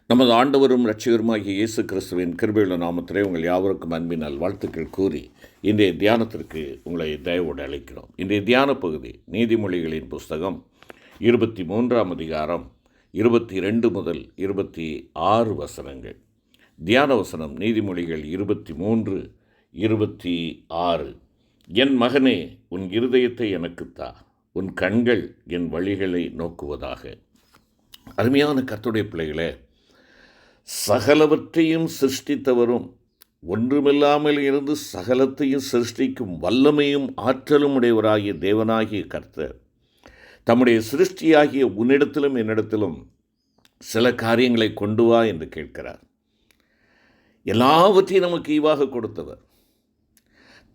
நமது ஆண்டவரும் இரட்சகருமாகிய இயேசு கிறிஸ்துவின் கிருபையுள்ள நாமத்திலே உங்கள் யாவருக்கும் அன்பினால் வாழ்த்துக்கள் கூறி இன்றைய தியானத்திற்கு உங்களை தயவோடு அழைக்கிறோம். இன்றைய தியான பகுதி நீதிமொழிகளின் புஸ்தகம் 23ஆம் அதிகாரம் 22 முதல் 26 வசனங்கள். தியான வசனம் நீதிமொழிகள் 23:26. என் மகனே, உன் இருதயத்தை எனக்குத்தா, உன் கண்கள் என் வழிகளை நோக்குவதாக. அருமையான கர்த்தருடைய பிள்ளைகளே, சகலவற்றையும் சிருஷ்டித்தவரும் ஒன்றுமில்லாமல் இருந்து சகலத்தையும் சிருஷ்டிக்கும் வல்லமையும் ஆற்றலும் உடையவராகிய தேவனாகிய கர்த்தர் தம்முடைய சிருஷ்டியாகிய உன்னிடத்திலும் என்னிடத்திலும் சில காரியங்களை கொண்டு வா என்று கேட்கிறார். எல்லாவற்றையும் நமக்கு ஈவாக கொடுத்தவர்,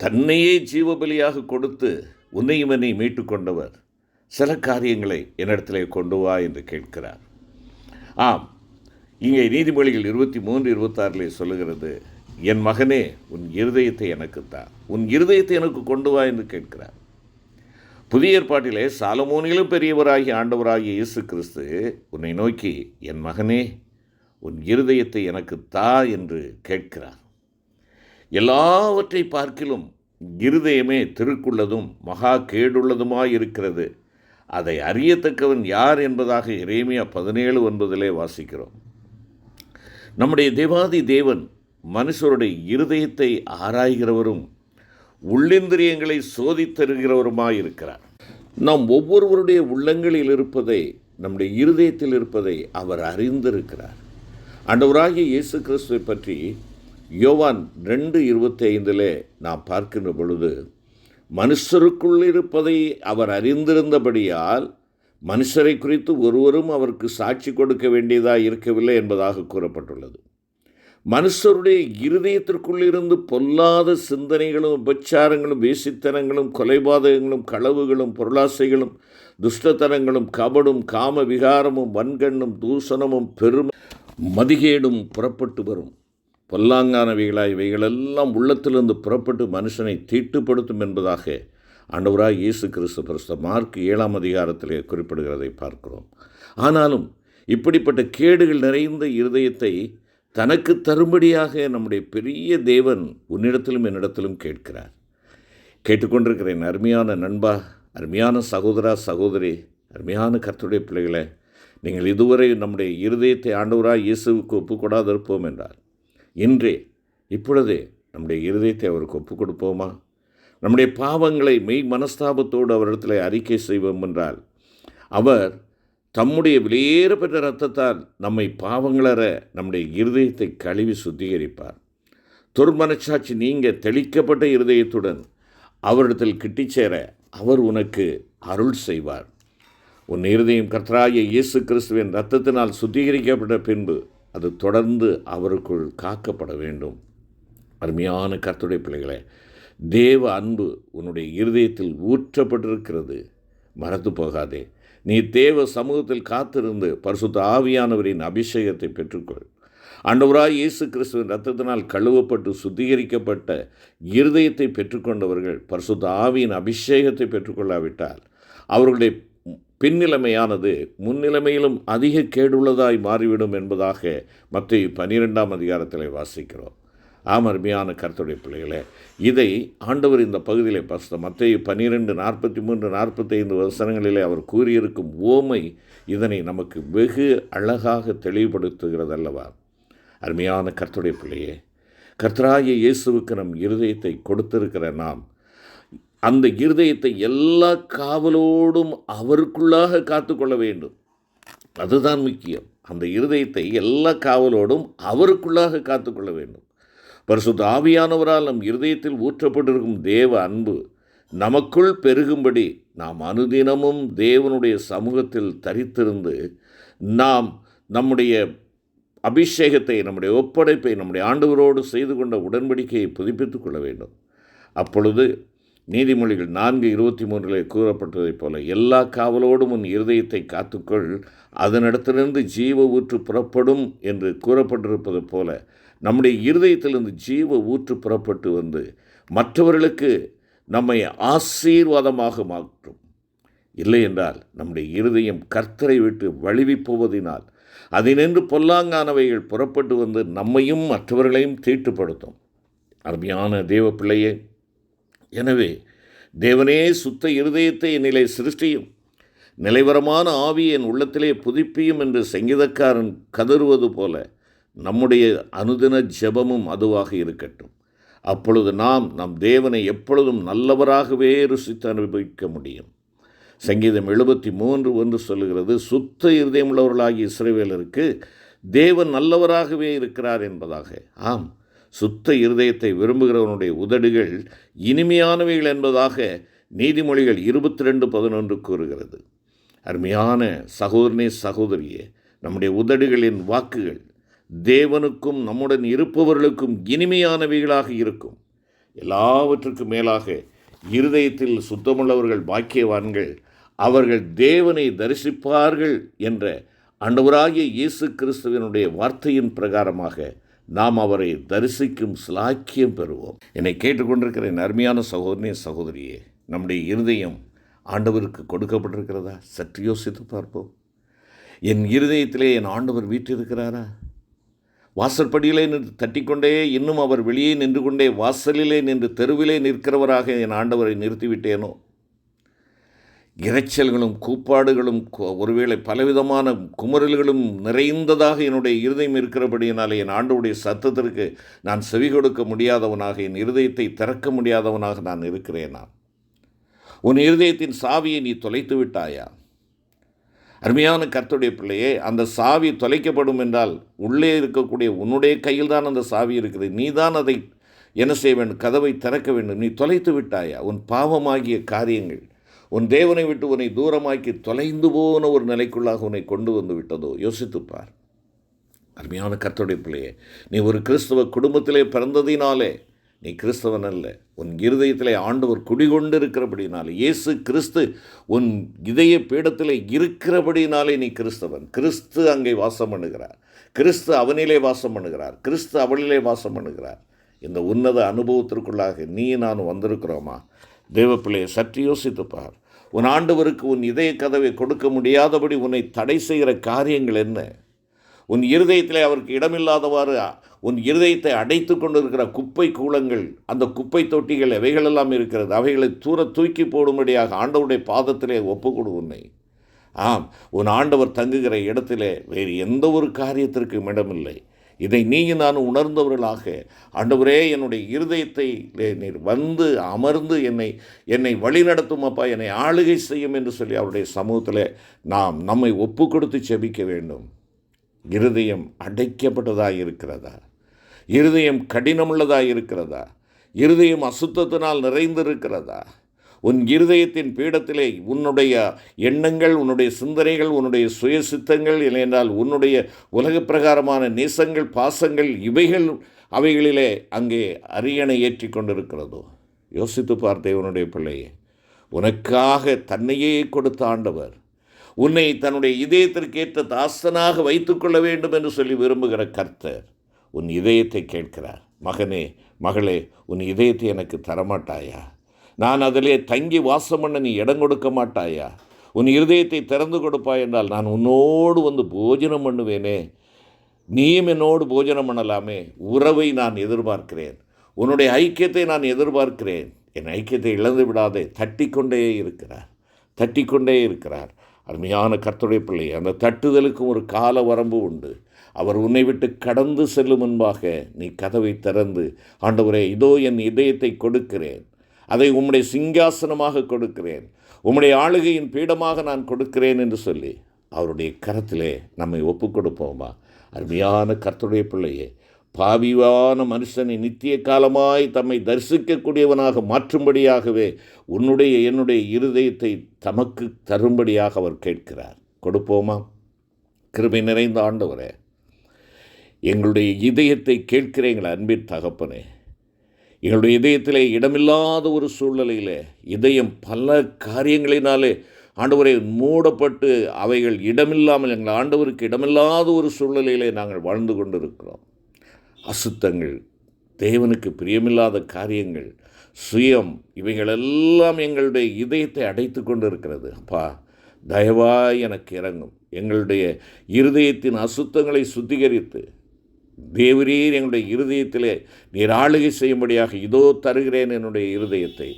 தன்னையே ஜீவபலியாக கொடுத்து உன்னையும் என்னை மீட்டு கொண்டவர் சில காரியங்களை என்னிடத்திலே கொண்டு வா என்று கேட்கிறார். ஆம், இங்கே நீதிமொழிகள் 23:26 சொல்லுகிறது, என் மகனே, உன் இருதயத்தை எனக்குத்தா, உன் இருதயத்தை எனக்கு கொண்டு வா என்று கேட்கிறார். புதிய ஏற்பாட்டிலே சாலமோனிலும் பெரியவராகிய ஆண்டவராகிய இயேசு கிறிஸ்து உன்னை நோக்கி, என் மகனே, உன் இருதயத்தை எனக்குத்தா என்று கேட்கிறார். எல்லாவற்றை பார்க்கிலும் இருதயமே திருக்குள்ளதும் மகா கேடுள்ளதுமாய் இருக்கிறது, அதை அறியத்தக்கவன் யார் என்பதாக எரேமியா 17:9 வாசிக்கிறோம். நம்முடைய தேவாதி தேவன் மனுஷருடைய இருதயத்தை ஆராய்கிறவரும் உள்ளிந்திரியங்களை சோதித்தருகிறவருமாயிருக்கிறார். நாம் ஒவ்வொருவருடைய உள்ளங்களில் இருப்பதை, நம்முடைய இருதயத்தில் இருப்பதை அவர் அறிந்திருக்கிறார். ஆண்டவராகிய இயேசு கிறிஸ்துவை பற்றி யோவான் 2:25 நாம் பார்க்கின்ற பொழுது, மனுஷருக்குள் இருப்பதை அவர் அறிந்திருந்தபடியால் மனுஷரை குறித்து ஒருவரும் அவருக்கு சாட்சி கொடுக்க வேண்டியதாக இருக்கவில்லை என்பதாக கூறப்பட்டுள்ளது. மனுஷருடைய இருதயத்திற்குள் இருந்து பொல்லாத சிந்தனைகளும் உபச்சாரங்களும் வேசித்தனங்களும் கொலைபாதகங்களும் களவுகளும் பொருளாசைகளும் துஷ்டத்தனங்களும் கபடும் காம விகாரமும் வன்கண்ணும் தூசணமும் பெரும் மதிகேடும் புறப்பட்டு வரும். பொல்லாங்கானவைகளாய் இவைகளெல்லாம் உள்ளத்திலிருந்து புறப்பட்டு மனுஷனை தீட்டுப்படுத்தும் என்பதாக ஆண்டவராய் இயேசு கிறிஸ்து பரிசுத்த மார்க் 7ஆம் அதிகாரத்திலே குறிப்பிடுகிறதை பார்க்கிறோம். ஆனாலும் இப்படிப்பட்ட கேடுகள் நிறைந்த இருதயத்தை தனக்கு தரும்படியாக நம்முடைய பெரிய தேவன் உன்னிடத்திலும் என்னிடத்திலும் கேட்கிறார். கேட்டுக்கொண்டிருக்கிறேன் அருமையான நண்பா, அருமையான சகோதரா சகோதரி, அருமையான கர்த்தருடைய பிள்ளைகளை, நீங்கள் இதுவரை நம்முடைய இருதயத்தை ஆண்டவராய் இயேசுவுக்கு ஒப்புக்கொடாதிருப்போம் என்றால், இன்றே இப்பொழுதே நம்முடைய இருதயத்தை அவருக்கு ஒப்புக் கொடுப்போமா? நம்முடைய பாவங்களை மெய் மனஸ்தாபத்தோடு அவரிடத்தில் அறிக்கை செய்வோம் என்றால், அவர் தம்முடைய வெளியேற பெற்ற இரத்தத்தால் நம்மை பாவங்களற நம்முடைய இருதயத்தை கழுவி சுத்திகரிப்பார். துர்மனச்சாட்சி நீங்க தெளிக்கப்பட்ட இருதயத்துடன் அவரிடத்தில் கிட்டிச்சேர அவர் உனக்கு அருள் செய்வார். உன் இருதயம் கர்த்தராகிய இயேசு கிறிஸ்துவின் இரத்தத்தினால் சுத்திகரிக்கப்பட்ட பின்பு அது தொடர்ந்து அவருக்குள் காக்கப்பட வேண்டும். அருமையான கர்த்தருடைய பிள்ளைகளே, தேவ அன்பு உன்னுடைய இருதயத்தில் ஊற்றப்பட்டிருக்கிறது, மறந்து போகாதே. நீ தேவ சமூகத்தில் காத்திருந்து பரிசுத்த ஆவியானவரின் அபிஷேகத்தை பெற்றுக்கொள். ஆண்டவராய் இயேசு கிறிஸ்துவின் இரத்தத்தினால் கழுவப்பட்டு சுத்திகரிக்கப்பட்ட இருதயத்தை பெற்றுக்கொண்டவர்கள் பரிசுத்த ஆவியின் அபிஷேகத்தை பெற்றுக்கொள்ளாவிட்டால் அவர்களுடைய பின்னிலைமையானது முன்னிலைமையிலும் அதிக கேடுள்ளதாய் மாறிவிடும் என்பதாக மத்தேயு 12ஆம் அதிகாரத்தில் வாசிக்கிறோம். அருமையான கர்த்தருடைய பிள்ளைகளே, இதை ஆண்டவர் இந்த பகுதியிலே மத்தேயு 12:43-45 வசனங்களிலே அவர் கூறியிருக்கும் ஓமை இதனை நமக்கு வெகு அழகாக தெளிவுபடுத்துகிறது அல்லவா? அருமையான கர்த்தருடைய பிள்ளையே, கர்த்தராகிய இயேசுவுக்கு நம் இருதயத்தை கொடுத்திருக்கிற நாம் அந்த இருதயத்தை எல்லா காவலோடும் அவருக்குள்ளாக காத்துக்கொள்ள வேண்டும். அதுதான் முக்கியம். அந்த இருதயத்தை எல்லா காவலோடும் அவருக்குள்ளாக காத்துக்கொள்ள வேண்டும். பரிசுத்த ஆவியானவரால் நம் இருதயத்தில் ஊற்றப்பட்டிருக்கும் தேவ அன்பு நமக்குள் பெருகும்படி நாம் அனுதினமும் தேவனுடைய சமூகத்தில் தரித்திருந்து நாம் நம்முடைய அபிஷேகத்தை, நம்முடைய ஒப்படைப்பை, நம்முடைய ஆண்டவரோடு செய்து கொண்ட உடன்படிக்கையை புதுப்பித்துக் கொள்ள வேண்டும். அப்பொழுது நீதிமொழிகள் 4:23 கூறப்பட்டதைப் போல, எல்லா காவலோடும் உன் இருதயத்தை காத்துக்கொள், அதனிடத்திலிருந்து ஜீவ ஊற்று புறப்படும் என்று கூறப்பட்டிருப்பது போல நம்முடைய இருதயத்திலிருந்து ஜீவ ஊற்று புறப்பட்டு வந்து மற்றவர்களுக்கு நம்மை ஆசீர்வாதமாக மாற்றும். இல்லை என்றால் நம்முடைய இருதயம் கர்த்தரை விட்டு வழுவி போவதினால் அதினின்று பொல்லாங்கானவைகள் புறப்பட்டு வந்து நம்மையும் மற்றவர்களையும் தீட்டுப்படுத்தும். அருமையான தேவ பிள்ளையே, எனவே தேவனே சுத்த இருதயத்தை என்னிலே சிருஷ்டியும், நிலைவரமான ஆவியை என் உள்ளத்திலே புதுப்பியும் என்று சங்கீதக்காரன் கதறுவது போல நம்முடைய அனுதின ஜெபமும் அதுவாக இருக்கட்டும். அப்பொழுது நாம் நம் தேவனை எப்பொழுதும் நல்லவராகவே ருசித்து அனுபவிக்க முடியும். சங்கீதம் 73:1 சொல்லுகிறது, சுத்த இருதயமுள்ளவர்களாகிய இஸ்ரவேலருக்கு தேவன் நல்லவராகவே இருக்கிறார் என்பதாக. ஆம், சுத்த இருதயத்தை விரும்புகிறவனுடைய உதடுகள் இனிமையானவைகள் என்பதாக நீதிமொழிகள் 22:11 கூறுகிறது. அருமையான சகோதரனே, சகோதரியே, நம்முடைய உதடுகளின் வாக்குகள் தேவனுக்கும் நம்முடன் இருப்பவர்களுக்கும் இனிமையானவைகளாக இருக்கும். எல்லாவற்றுக்கும் மேலாக இருதயத்தில் சுத்தமுள்ளவர்கள் பாக்கியவான்கள், அவர்கள் தேவனை தரிசிப்பார்கள் என்ற ஆண்டவராகிய இயேசு கிறிஸ்துவினுடைய வார்த்தையின் பிரகாரமாக நாம் அவரை தரிசிக்கும் சிலாக்கியம் பெறுவோம். என்னை கேட்டுக்கொண்டிருக்கிற என் அருமையான சகோதரனே, சகோதரியே, நம்முடைய இருதயம் ஆண்டவருக்கு கொடுக்கப்பட்டிருக்கிறதா? சற்று யோசித்து பார்ப்போம். என் இருதயத்திலே என் ஆண்டவர் வீற்றிருக்கிறாரா? வாசற்படியிலே நின்று தட்டிக்கொண்டே இன்னும் அவர் வெளியே நின்று கொண்டே வாசலிலே நின்று தெருவிலே நிற்கிறவராக என் ஆண்டவரை நிறுத்திவிட்டேனோ? இரைச்சல்களும் கூப்பாடுகளும் ஒருவேளை பலவிதமான குமுறல்களும் நிறைந்ததாக என்னுடைய இருதயம் இருக்கிறபடியினாலே என் ஆண்டவருடைய சத்தத்திற்கு நான் செவி கொடுக்க முடியாதவனாக, என் இருதயத்தை திறக்க முடியாதவனாக நான் இருக்கிறேனா? உன் இருதயத்தின் சாவியை நீ தொலைத்து விட்டாயா? அருமையான கர்த்தருடைய பிள்ளையே, அந்த சாவி தொலைக்கப்படும் என்றால் உள்ளே இருக்கக்கூடிய உன்னுடைய கையில் தான் அந்த சாவி இருக்குது. நீ தான் அதை என்ன செய்ய வேண்டும்? கதவை திறக்க வேண்டும். நீ தொலைத்து விட்டாயா? உன் பாவமாகிய காரியங்கள் உன் தேவனை விட்டு உன்னை தூரமாக்கி தொலைந்து போன ஒரு நிலைக்குள்ளாக உன்னை கொண்டு வந்து விட்டதோ? யோசித்துப்பார். அருமையான கர்த்தருடைய பிள்ளையே, நீ ஒரு கிறிஸ்தவ குடும்பத்திலே பிறந்ததினாலே நீ கிறிஸ்தவன் அல்ல. உன் இருதயத்திலே ஆண்டவர் குடிகொண்டு இருக்கிறபடினாலே, இயேசு கிறிஸ்து உன் இதய பீடத்திலே இருக்கிறபடினாலே நீ கிறிஸ்தவன். கிறிஸ்து அங்கே வாசம் பண்ணுகிறார். கிறிஸ்து அவனிலே வாசம் பண்ணுகிறார். கிறிஸ்து அவளிலே வாசம் பண்ணுகிறார். இந்த உன்னத அனுபவத்திற்குள்ளாக நீ நான் வந்திருக்கிறோமா? தேவப்பிள்ளையை சற்று யோசித்துப்பார். உன் ஆண்டவருக்கு உன் இதய கதவை கொடுக்க முடியாதபடி உன்னை தடை செய்கிற காரியங்கள் என்ன? உன் இருதயத்திலே அவருக்கு இடமில்லாதவாறு உன் இருதயத்தை அடைத்து கொண்டிருக்கிற குப்பை கூலங்கள், அந்த குப்பை தொட்டிகள் எவைகளெல்லாம் இருக்கிறது, அவைகளை தூக்கி போடும்படியாக ஆண்டவருடைய பாதத்திலே ஒப்புக்கொடு உன்னை. ஆம், உன் ஆண்டவர் தங்குகிற இடத்திலே வேறு எந்த ஒரு காரியத்திற்கும் இடமில்லை. இதை நீங்கள் நான் உணர்ந்தவர்களாக, ஆண்டவரே என்னுடைய இருதயத்தை நீர் வந்து அமர்ந்து என்னை வழிநடத்தும் அப்பா, என்னை ஆளுகை செய்யும் என்று சொல்லி அவருடைய சமூகத்தில் நம்மை ஒப்பு கொடுத்து செபிக்க வேண்டும். இருதயம் அடைக்கப்பட்டதாக இருக்கிறதா? இருதயம் கடினமுள்ளதாக இருக்கிறதா? இருதயம் அசுத்தத்தினால் நிறைந்திருக்கிறதா? உன் இருதயத்தின் பீடத்திலே உன்னுடைய எண்ணங்கள், உன்னுடைய சிந்தனைகள், உன்னுடைய சுய சித்தங்கள், இல்லையென்றால் உன்னுடைய உலக பிரகாரமான நேசங்கள், பாசங்கள், அவைகளிலே அங்கே அரியணை ஏற்றி கொண்டிருக்கிறதோ? யோசித்து பார்த்தே உன்னுடைய பிள்ளையே, உனக்காக தன்னையே கொடுத்த ஆண்டவர் உன்னை தன்னுடைய இதயத்திற்கேற்ற தாசனாக வைத்துக்கொள்ள வேண்டும் என்று சொல்லி விரும்புகிற கர்த்தர் உன் இதயத்தை கேட்கிறார். மகனே, மகளே, உன் இதயத்தை எனக்கு தரமாட்டாயா? நான் அதிலே தங்கி வாசம் பண்ண நீ இடம் கொடுக்க மாட்டாயா? உன் இருதயத்தை திறந்து கொடுப்பாய் என்றால் நான் உன்னோடு வந்து போஜனம் பண்ணுவேனே. நீயும் என்னோடு போஜனம் பண்ணலாமே. உறவை நான் எதிர்பார்க்கிறேன். உன்னுடைய ஐக்கியத்தை நான் எதிர்பார்க்கிறேன். என் ஐக்கியத்தை இழந்து விடாதே. தட்டிக்கொண்டே இருக்கிறார். அருமையான கர்த்தருடைய பிள்ளை, அந்த தட்டுதலுக்கும் ஒரு கால வரம்பு உண்டு. அவர் உன்னை விட்டு கடந்து செல்லும் முன்பாக நீ கதவை திறந்து, ஆண்டவரே, இதோ என் இதயத்தை கொடுக்கிறேன், அதை உம்முடைய சிங்காசனமாக கொடுக்கிறேன், உம்முடைய ஆளுகையின் பீடமாக நான் கொடுக்கிறேன் என்று சொல்லி அவருடைய கரத்திலே நம்மை ஒப்புக் கொடுப்போமா? அருமையான கர்த்தருடைய பிள்ளையே, பாவியான மனுஷனை நித்திய காலமாய் தம்மை தரிசிக்கக்கூடியவனாக மாற்றும்படியாகவே என்னுடைய இருதயத்தை தமக்கு தரும்படியாக அவர் கேட்கிறார். கொடுப்போமா? கிருபை நிறைந்த ஆண்டவரே, எங்களுடைய இதயத்தை கேட்கிற எங்கள் அன்பின் தகப்பனே, எங்களுடைய இதயத்திலே இடமில்லாத ஒரு சூழ்நிலையிலே இதயம் பல காரியங்களினாலே ஆண்டவரை மூடப்பட்டு அவைகள் இடமில்லாமல் எங்கள் ஆண்டவருக்கு இடமில்லாத ஒரு சூழ்நிலையிலே நாங்கள் வாழ்ந்து கொண்டிருக்கிறோம். அசுத்தங்கள், தேவனுக்கு பிரியமில்லாத காரியங்கள், சுயம், இவைகளெல்லாம் எங்களுடைய இதயத்தை அடைத்து கொண்டு இருக்கிறது. அப்பா, தயவாய் எனக்கு இறங்கும். எங்களுடைய இருதயத்தின் அசுத்தங்களை சுத்திகரித்து தேவரீர் எங்களுடைய இருதயத்திலே நீர் ஆளுகை செய்யும்படியாக இதோ தருகிறேன் என்னுடைய இருதயத்தை.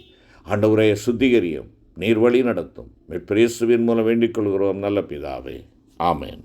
ஆண்டவரே, சுத்திகரியும், நீர் வழி நடத்தும். மீட்பர் இயேசுவின் மூலம் வேண்டிக் கொள்கிறோம் நல்ல பிதாவே. ஆமென்.